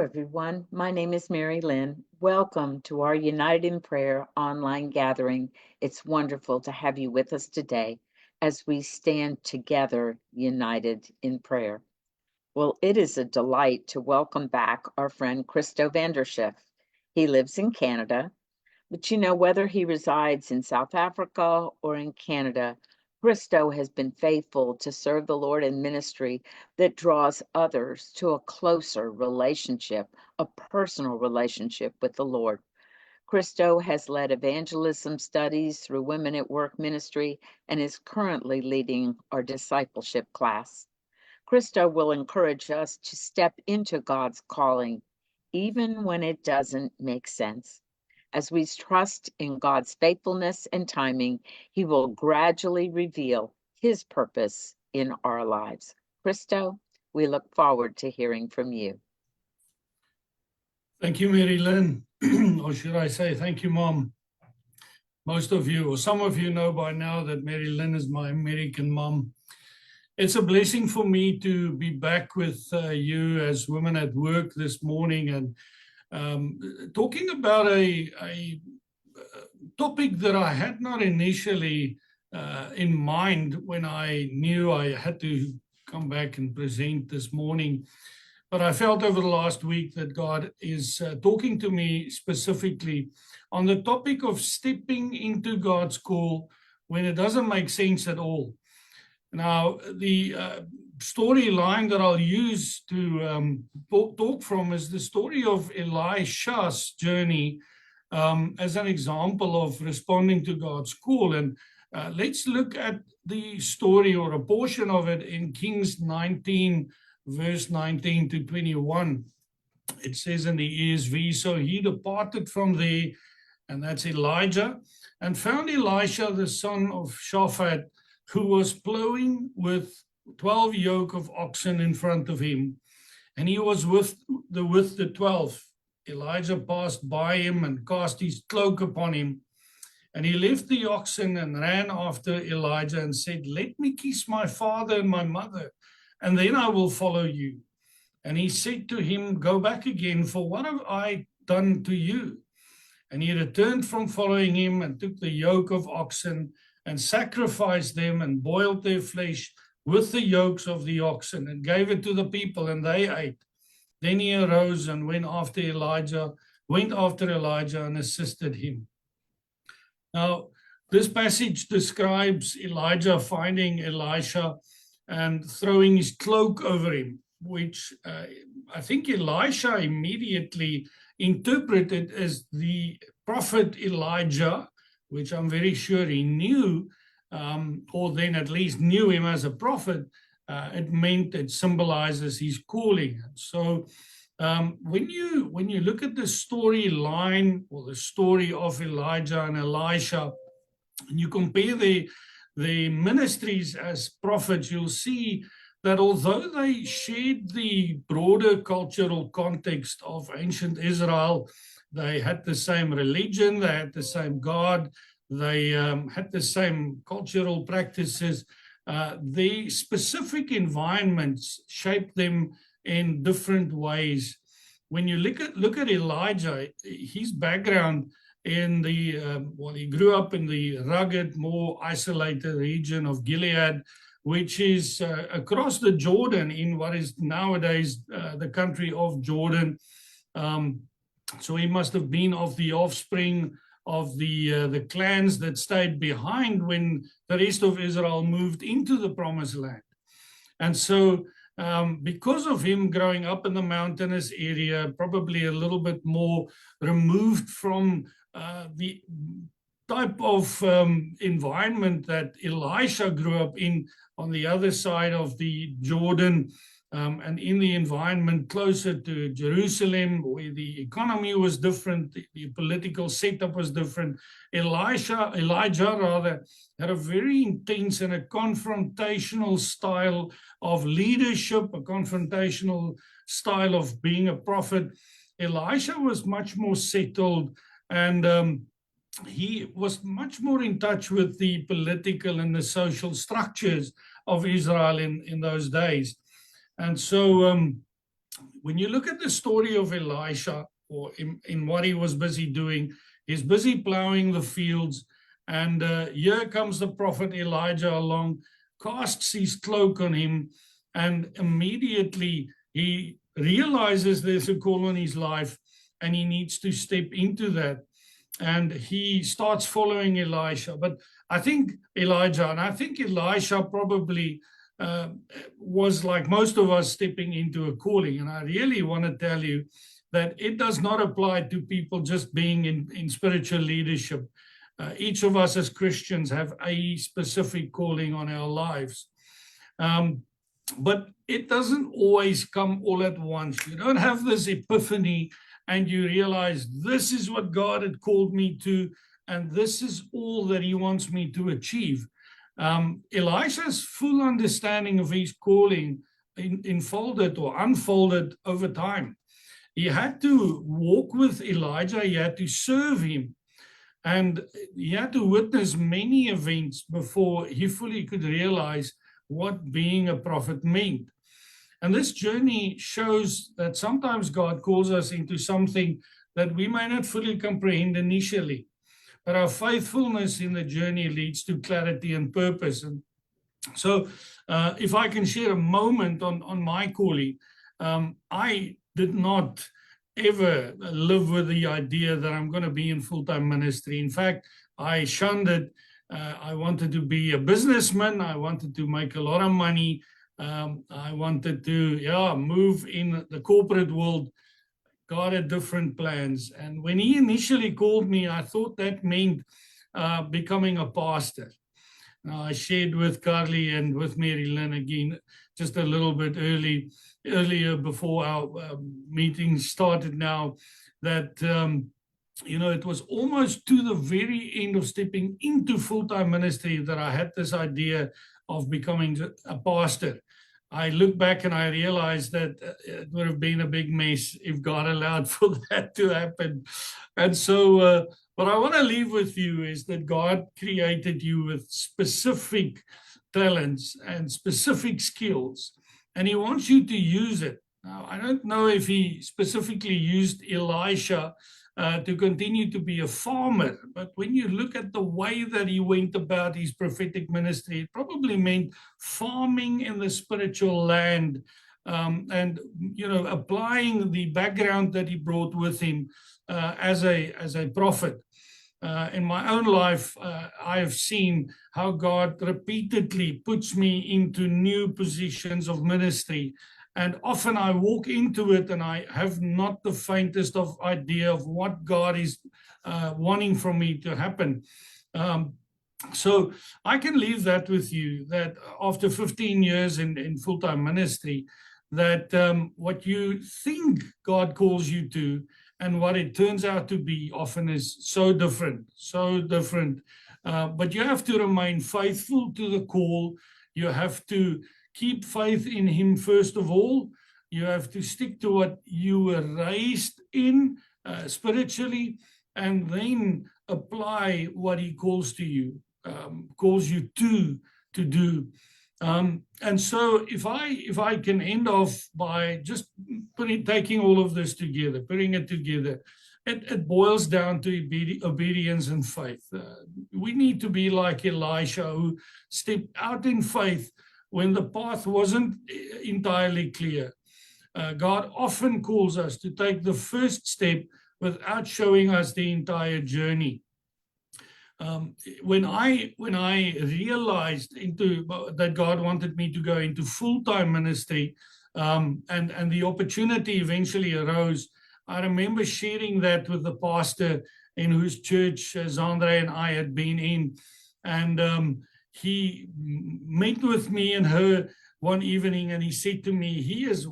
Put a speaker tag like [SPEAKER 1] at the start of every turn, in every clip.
[SPEAKER 1] everyone. My name is Mary Lynn. Welcome to our United in Prayer online gathering. It's wonderful to have you with us today as we stand together united in prayer. Well, it is a delight to welcome back our friend Christo Schyff. He lives in Canada, but whether he resides in South Africa or in Canada, Christo has been faithful to serve the Lord in ministry that draws others to a closer relationship, a personal relationship with the Lord. Christo has led evangelism studies through Women at Work ministry and is currently leading our discipleship class. Christo will encourage us to step into God's calling, even when it doesn't make sense. As we trust in God's faithfulness and timing, He will gradually reveal His purpose in our lives. Christo, we look forward to hearing from you.
[SPEAKER 2] Thank you, Mary Lynn, or should I say thank you, Mom. Most of you, or some of you know by now that Mary Lynn is my American mom. It's a blessing for me to be back with you as Women at Work this morning and talking about a topic that I had not initially in mind when I knew I had to come back and present this morning. But I felt over the last week that God is talking to me specifically on the topic of stepping into God's call when it doesn't make sense at all. Now, the storyline that I'll use to talk from is the story of Elisha's journey as an example of responding to God's call. And let's look at the story or a portion of it in Kings 19, verse 19 to 21. It says in the ESV, so he departed from there, and that's Elijah, and found Elisha, the son of Shaphat, who was plowing with 12 yoke of oxen in front of him, and he was with the 12. Elijah passed by him and cast his cloak upon him, and he left the oxen and ran after Elijah and said, let me kiss my father and my mother, and then I will follow you. And he said to him, go back again, for what have I done to you? And he returned from following him and took the yoke of oxen and sacrificed them and boiled their flesh with the yokes of the oxen and gave it to the people, and they ate. Then he arose and went after Elijah and assisted him. Now, this passage describes Elijah finding Elisha and throwing his cloak over him, which I think Elisha immediately interpreted as the prophet Elijah, which I'm very sure he knew, or then at least knew him as a prophet. It symbolizes his calling. So when you look at the storyline or the story of Elijah and Elisha, and you compare the ministries as prophets, you'll see that although they shared the broader cultural context of ancient Israel, they had the same religion, they had the same God, they had the same cultural practices. The specific environments shaped them in different ways. When you look at Elijah, his background in he grew up in the rugged, more isolated region of Gilead, which is across the Jordan in what is nowadays the country of Jordan. So he must have been of the offspring of the clans that stayed behind when the rest of Israel moved into the promised land. And so because of him growing up in the mountainous area, probably a little bit more removed from the type of environment that Elisha grew up in on the other side of the Jordan, and in the environment closer to Jerusalem, where the economy was different, the political setup was different. Elijah had a very intense and a confrontational style of leadership, a confrontational style of being a prophet. Elisha was much more settled, and he was much more in touch with the political and the social structures of Israel in those days. And so when you look at the story of Elisha, or in what he was busy doing, he's busy plowing the fields, and here comes the prophet Elijah along, casts his cloak on him, and immediately he realizes there's a call on his life, and he needs to step into that. And he starts following Elisha. But I think Elijah, and I think Elisha probably was like most of us stepping into a calling. And I really want to tell you that it does not apply to people just being in spiritual leadership. Each of us as Christians have a specific calling on our lives. But it doesn't always come all at once. You don't have this epiphany and you realize this is what God had called me to, and this is all that he wants me to achieve. Elisha's full understanding of his calling unfolded or unfolded over time. He had to walk with Elijah, he had to serve him, and he had to witness many events before he fully could realize what being a prophet meant. And this journey shows that sometimes God calls us into something that we may not fully comprehend initially, but our faithfulness in the journey leads to clarity and purpose. And so if I can share a moment on my calling, I did not ever live with the idea that I'm going to be in full-time ministry. In fact, I shunned it. I wanted to be a businessman. I wanted to make a lot of money. I wanted to move in the corporate world. God had different plans. And when he initially called me, I thought that meant becoming a pastor. Now, I shared with Carly and with Mary Lynn again just a little bit earlier before our meeting started now that, it was almost to the very end of stepping into full-time ministry that I had this idea of becoming a pastor. I look back and I realized that it would have been a big mess if God allowed for that to happen. And so what I want to leave with you is that God created you with specific talents and specific skills, and he wants you to use it. Now, I don't know if he specifically used Elisha to continue to be a farmer. But when you look at the way that he went about his prophetic ministry, it probably meant farming in the spiritual land, and applying the background that he brought with him as a prophet. In my own life, I have seen how God repeatedly puts me into new positions of ministry. And often I walk into it and I have not the faintest of idea of what God is wanting from me to happen. So I can leave that with you, that after 15 years in full-time ministry, that what you think God calls you to and what it turns out to be often is so different. But you have to remain faithful to the call. You have to keep faith in him first of all. You have to stick to what you were raised in spiritually, and then apply what he calls to you, calls you to do. And so if I can end off by just taking all of this together, putting it together, it boils down to obedience and faith. We need to be like Elisha, who stepped out in faith when the path wasn't entirely clear. God often calls us to take the first step without showing us the entire journey. When I realized that God wanted me to go into full-time ministry, and the opportunity eventually arose, I remember sharing that with the pastor in whose church Zandre and I had been in, and he met with me and her one evening, and he said to me, he has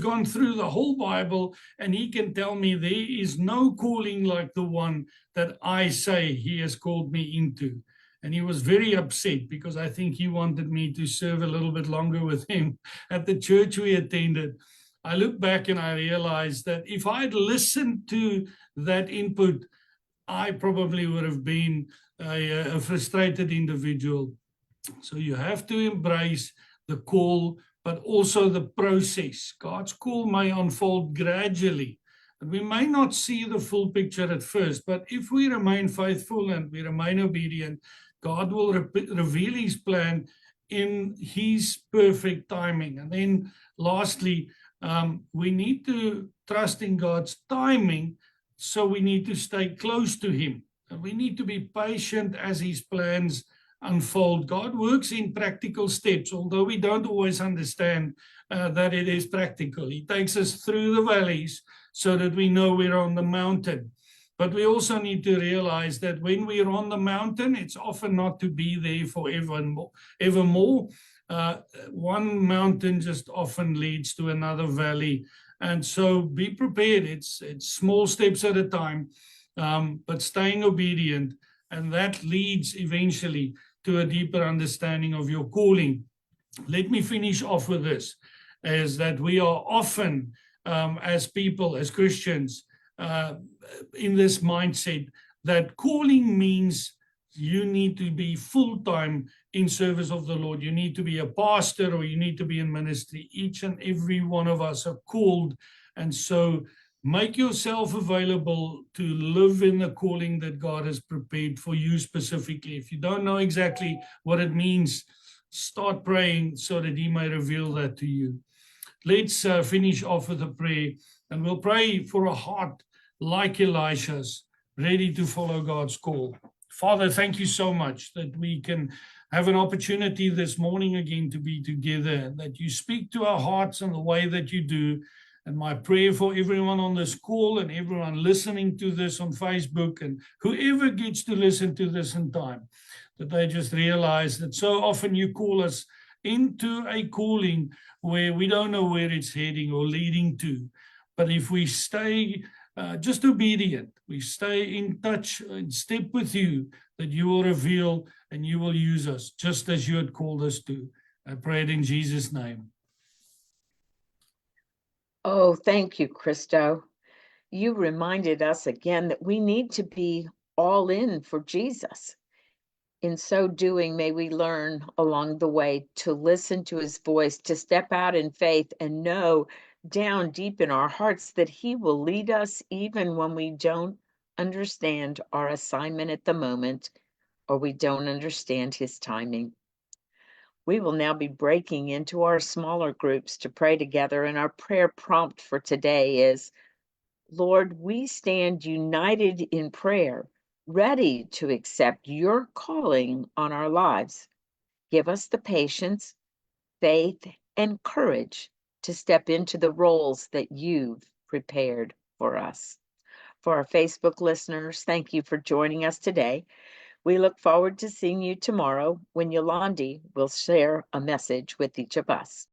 [SPEAKER 2] gone through the whole Bible, and he can tell me there is no calling like the one that I say he has called me into. And he was very upset because I think he wanted me to serve a little bit longer with him at the church we attended. I look back and I realized that if I'd listened to that input, I probably would have been a frustrated individual. So you have to embrace the call but also the process. God's call may unfold gradually. And we may not see the full picture at first, but if we remain faithful and we remain obedient, God will reveal his plan in his perfect timing. And then lastly, we need to trust in God's timing, so we need to stay close to him. And we need to be patient as his plans unfold. God works in practical steps, although we don't always understand that it is practical. He takes us through the valleys so that we know we're on the mountain. But we also need to realize that when we're on the mountain, it's often not to be there evermore. One mountain just often leads to another valley. And so be prepared. It's small steps at a time, but staying obedient. And that leads eventually to a deeper understanding of your calling. Let me finish off with this, is that we are often, as people, as Christians, in this mindset that calling means you need to be full-time in service of the Lord. You need to be a pastor or you need to be in ministry. Each and every one of us are called. And so make yourself available to live in the calling that God has prepared for you specifically. If you don't know exactly what it means, start praying so that he may reveal that to you. Let's finish off with a prayer, and we'll pray for a heart like Elisha's, ready to follow God's call. Father, thank you so much that we can have an opportunity this morning again to be together, that you speak to our hearts in the way that you do. And my prayer for everyone on this call and everyone listening to this on Facebook and whoever gets to listen to this in time, that they just realize that so often you call us into a calling where we don't know where it's heading or leading to. But if we stay just obedient, we stay in touch and step with you, that you will reveal and you will use us just as you had called us to. I pray it in Jesus' name.
[SPEAKER 1] Oh, thank you, Christo. You reminded us again that we need to be all in for Jesus. In so doing, may we learn along the way to listen to his voice, to step out in faith and know down deep in our hearts that he will lead us even when we don't understand our assignment at the moment or we don't understand his timing. We will now be breaking into our smaller groups to pray together, and our prayer prompt for today is, Lord, we stand united in prayer, ready to accept your calling on our lives. Give us the patience, faith, and courage to step into the roles that you've prepared for us. For our Facebook listeners, thank you for joining us today. We look forward to seeing you tomorrow when Yolandi will share a message with each of us.